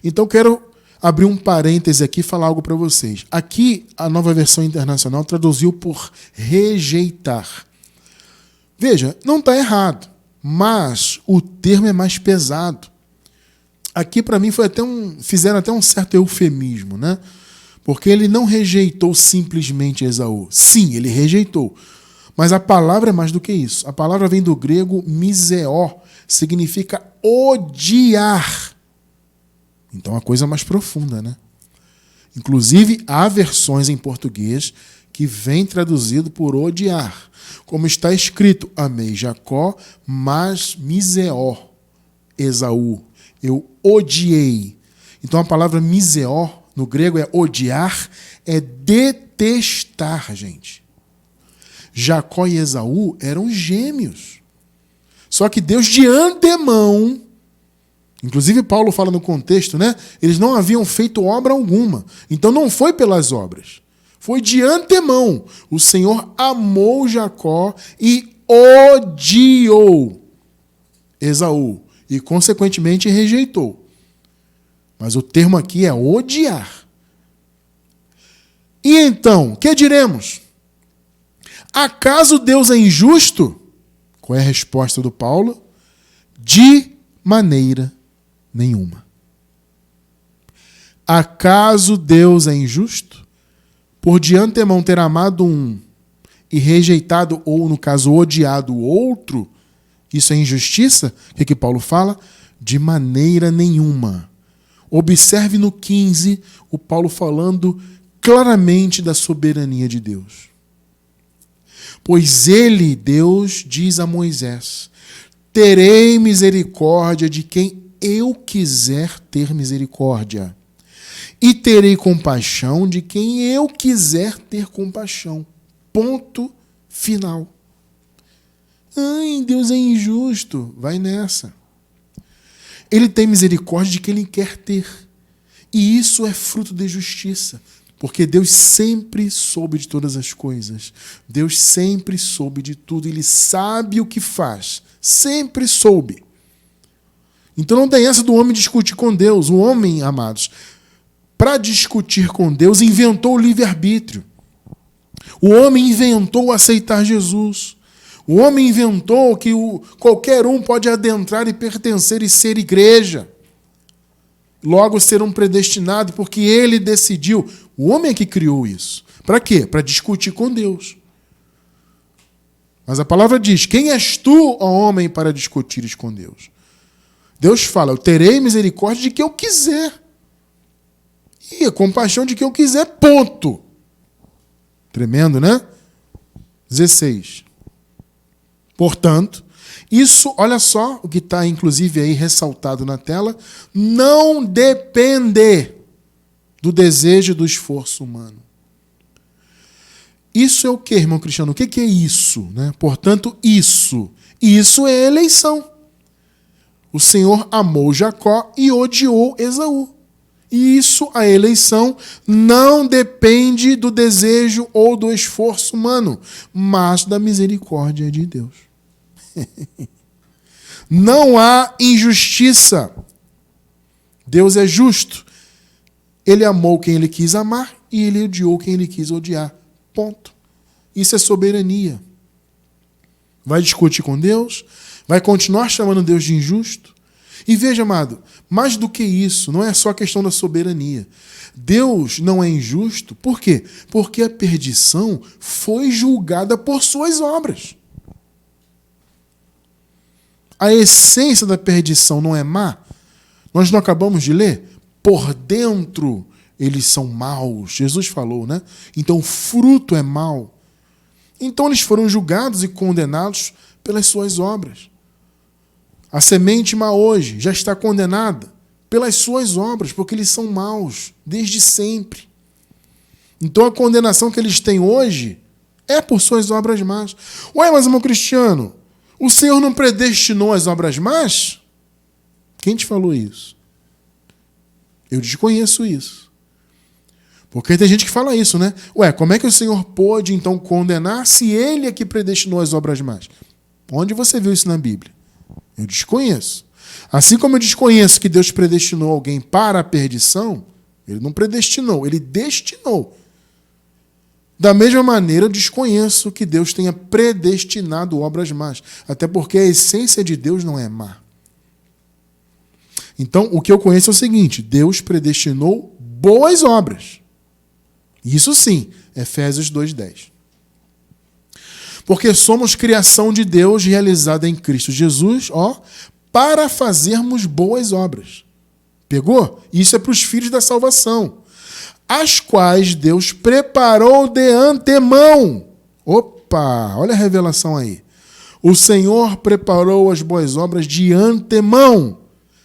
Então quero abrir um parêntese aqui e falar algo para vocês. Aqui a nova versão internacional traduziu por rejeitar. Veja, não está errado, mas o termo é mais pesado. Aqui, para mim, fizeram até um certo eufemismo, né? Porque ele não rejeitou simplesmente Esaú. Sim, ele rejeitou. Mas a palavra é mais do que isso. A palavra vem do grego miseó, significa odiar. Então, a coisa mais profunda, né? Inclusive, há versões em português que vem traduzido por odiar. Como está escrito, amei Jacó, mas miseó, Esaú. Eu odiei. Então a palavra miseó, no grego é odiar, é detestar, gente. Jacó e Esaú eram gêmeos. Só que Deus de antemão, inclusive Paulo fala no contexto, né? Eles não haviam feito obra alguma. Então não foi pelas obras. Foi de antemão. O Senhor amou Jacó e odiou Esaú. E, consequentemente, rejeitou. Mas o termo aqui é odiar. E então, que diremos? Acaso Deus é injusto? Qual é a resposta do Paulo? De maneira nenhuma. Acaso Deus é injusto? Por de antemão ter amado um e rejeitado, ou no caso odiado, o outro, isso é injustiça? O que Paulo fala? De maneira nenhuma. Observe no 15, o Paulo falando claramente da soberania de Deus. Pois ele, Deus, diz a Moisés: terei misericórdia de quem eu quiser ter misericórdia, e terei compaixão de quem eu quiser ter compaixão. Ponto final. Ai, Deus é injusto. Vai nessa. Ele tem misericórdia de quem ele quer ter. E isso é fruto de justiça. Porque Deus sempre soube de todas as coisas. Deus sempre soube de tudo. Ele sabe o que faz. Sempre soube. Então não tem essa do homem discutir com Deus. O homem, amados, para discutir com Deus, inventou o livre-arbítrio. O homem inventou aceitar Jesus. O homem inventou que qualquer um pode adentrar e pertencer e ser igreja. Logo ser um predestinado, porque ele decidiu. O homem é que criou isso. Para quê? Para discutir com Deus. Mas a palavra diz: quem és tu, ó homem, para discutires com Deus? Deus fala: eu terei misericórdia de quem eu quiser. E a compaixão de quem eu quiser, ponto. Tremendo, né? 16. Portanto, isso, olha só, o que está inclusive aí ressaltado na tela, não depende do desejo e do esforço humano. Isso é o que, irmão Cristiano? O que é isso? Né? Portanto, isso é eleição. O Senhor amou Jacó e odiou Esaú. E isso, a eleição, não depende do desejo ou do esforço humano, mas da misericórdia de Deus. Não há injustiça. Deus é justo. Ele amou quem ele quis amar e ele odiou quem ele quis odiar. Ponto. Isso é soberania. Vai discutir com Deus? Vai continuar chamando Deus de injusto? E veja, amado, mais do que isso, não é só a questão da soberania. Deus não é injusto. Por quê? Porque a perdição foi julgada por suas obras. A essência da perdição não é má? Nós não acabamos de ler? Por dentro eles são maus. Jesus falou, né? Então o fruto é mau. Então eles foram julgados e condenados pelas suas obras. A semente má hoje já está condenada pelas suas obras, porque eles são maus desde sempre. Então a condenação que eles têm hoje é por suas obras más. Ué, mas irmão Cristiano, o Senhor não predestinou as obras más? Quem te falou isso? Eu desconheço isso. Porque tem gente que fala isso, né? Ué, como é que o Senhor pôde então condenar se Ele é que predestinou as obras más? Onde você viu isso na Bíblia? Eu desconheço. Assim como eu desconheço que Deus predestinou alguém para a perdição, Ele não predestinou, Ele destinou. Da mesma maneira, eu desconheço que Deus tenha predestinado obras más. Até porque a essência de Deus não é má. Então, o que eu conheço é o seguinte: Deus predestinou boas obras. Isso sim, Efésios 2:10. Porque somos criação de Deus realizada em Cristo Jesus, para fazermos boas obras. Pegou? Isso é para os filhos da salvação, as quais Deus preparou de antemão. Opa, olha a revelação aí. O Senhor preparou as boas obras de antemão.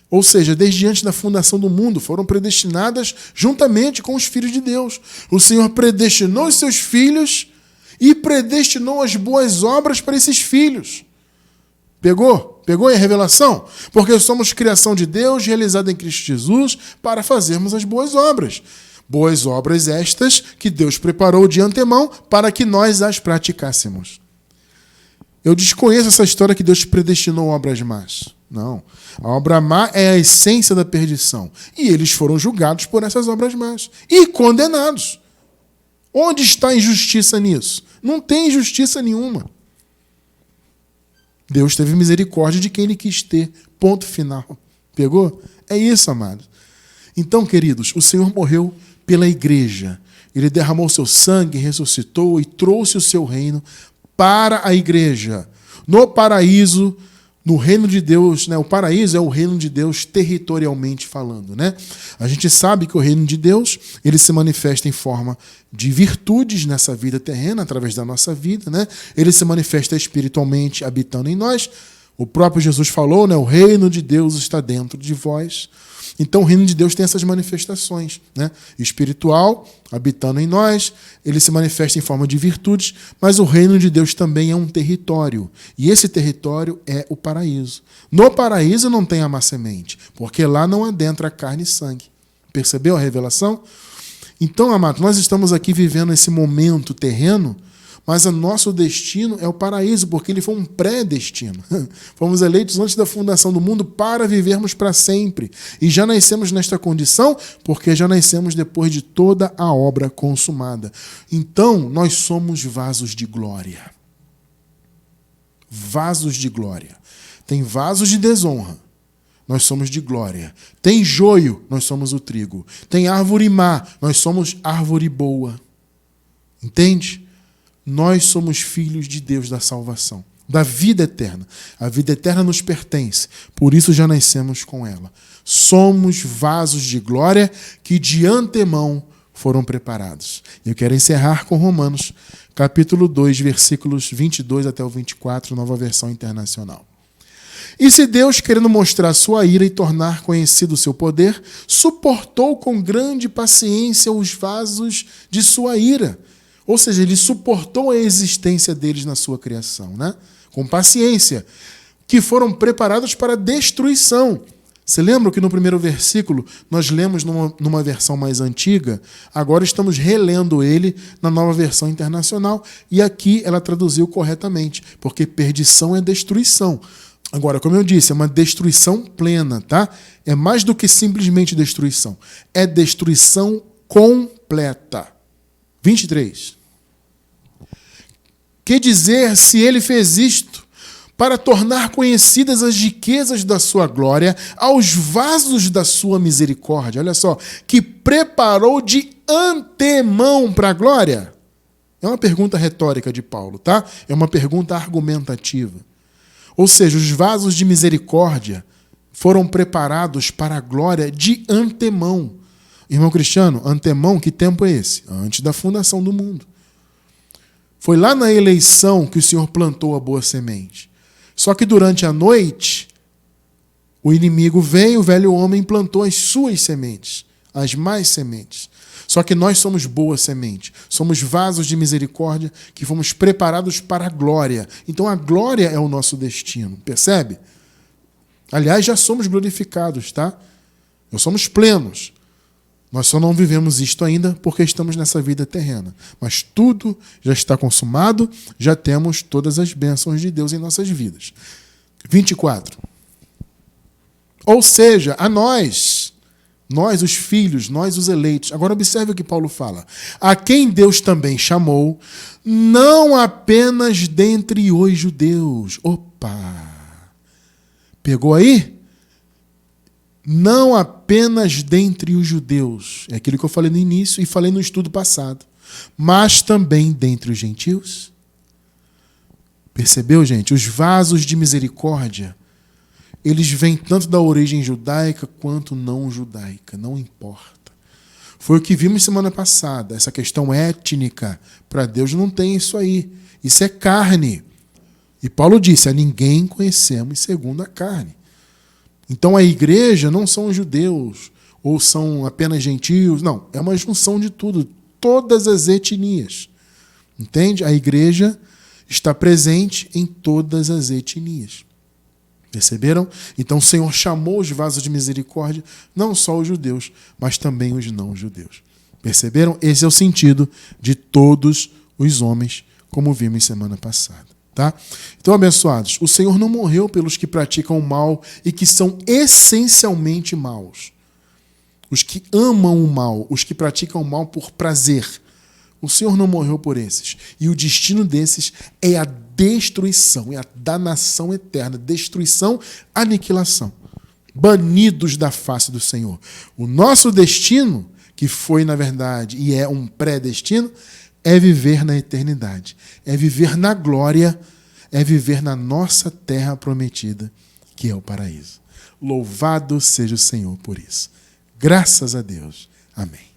Ou seja, desde antes da fundação do mundo, foram predestinadas juntamente com os filhos de Deus. O Senhor predestinou os seus filhos e predestinou as boas obras para esses filhos. Pegou? Pegou aí a revelação? Porque somos criação de Deus, realizada em Cristo Jesus, para fazermos as boas obras. Boas obras estas que Deus preparou de antemão para que nós as praticássemos. Eu desconheço essa história que Deus predestinou obras más. Não. A obra má é a essência da perdição. E eles foram julgados por essas obras más. E condenados. Onde está a injustiça nisso? Não tem injustiça nenhuma. Deus teve misericórdia de quem Ele quis ter. Ponto final. Pegou? É isso, amados. Então, queridos, o Senhor morreu pela igreja. Ele derramou seu sangue, ressuscitou e trouxe o seu reino para a igreja. No paraíso, no reino de Deus, né? O paraíso é o reino de Deus territorialmente falando, né? A gente sabe que o reino de Deus, ele se manifesta em forma de virtudes nessa vida terrena, através da nossa vida, né? Ele se manifesta espiritualmente habitando em nós. O próprio Jesus falou, né? O reino de Deus está dentro de vós. Então o reino de Deus tem essas manifestações, né? Espiritual, habitando em nós, ele se manifesta em forma de virtudes, mas o reino de Deus também é um território, e esse território é o paraíso. No paraíso não tem a má semente, porque lá não adentra carne e sangue. Percebeu a revelação? Então, amado, nós estamos aqui vivendo esse momento terreno, mas o nosso destino é o paraíso, porque ele foi um pré-destino. Fomos eleitos antes da fundação do mundo para vivermos para sempre. E já nascemos nesta condição, porque já nascemos depois de toda a obra consumada. Então, nós somos vasos de glória. Vasos de glória. Tem vasos de desonra. Nós somos de glória. Tem joio, nós somos o trigo. Tem árvore má, nós somos árvore boa. Entende? Nós somos filhos de Deus da salvação, da vida eterna. A vida eterna nos pertence, por isso já nascemos com ela. Somos vasos de glória que de antemão foram preparados. Eu quero encerrar com Romanos, capítulo 2, versículos 22 até o 24, nova versão internacional. E se Deus, querendo mostrar sua ira e tornar conhecido o seu poder, suportou com grande paciência os vasos de sua ira. Ou seja, ele suportou a existência deles na sua criação, né? Com paciência, que foram preparados para destruição. Você lembra que no primeiro versículo nós lemos numa versão mais antiga? Agora estamos relendo ele na nova versão internacional e aqui ela traduziu corretamente, porque perdição é destruição. Agora, como eu disse, é uma destruição plena, tá? É mais do que simplesmente destruição. É destruição completa. 23. Que dizer se ele fez isto para tornar conhecidas as riquezas da sua glória aos vasos da sua misericórdia? Olha só, que preparou de antemão para a glória? É uma pergunta retórica de Paulo, tá? É uma pergunta argumentativa. Ou seja, os vasos de misericórdia foram preparados para a glória de antemão. Irmão Cristiano, antemão, que tempo é esse? Antes da fundação do mundo. Foi lá na eleição que o Senhor plantou a boa semente. Só que durante a noite, o inimigo veio, o velho homem plantou as suas sementes, as más sementes. Só que nós somos boa semente, somos vasos de misericórdia que fomos preparados para a glória. Então a glória é o nosso destino, percebe? Aliás, já somos glorificados, tá? Nós somos plenos. Nós só não vivemos isto ainda porque estamos nessa vida terrena. Mas tudo já está consumado, já temos todas as bênçãos de Deus em nossas vidas. 24. Ou seja, a nós os filhos, nós os eleitos. Agora observe o que Paulo fala. A quem Deus também chamou, não apenas dentre os judeus. Opa! Pegou aí? Não apenas dentre os judeus, é aquilo que eu falei no início e falei no estudo passado, mas também dentre os gentios. Percebeu, gente? Os vasos de misericórdia, eles vêm tanto da origem judaica quanto não judaica, não importa. Foi o que vimos semana passada, essa questão étnica. Para Deus não tem isso aí, isso é carne. E Paulo disse, a ninguém conhecemos segundo a carne. Então a igreja não são os judeus, ou são apenas gentios, não, é uma junção de tudo, todas as etnias. Entende? A igreja está presente em todas as etnias. Perceberam? Então o Senhor chamou os vasos de misericórdia, não só os judeus, mas também os não-judeus. Perceberam? Esse é o sentido de todos os homens, como vimos semana passada. Tá? Então, abençoados, o Senhor não morreu pelos que praticam o mal e que são essencialmente maus. Os que amam o mal, os que praticam o mal por prazer. O Senhor não morreu por esses. E o destino desses é a destruição, é a danação eterna. Destruição, aniquilação. Banidos da face do Senhor. O nosso destino, que que foi, na verdade, e é um pré-destino, é viver na eternidade, é viver na glória, é viver na nossa terra prometida, que é o paraíso. Louvado seja o Senhor por isso. Graças a Deus. Amém.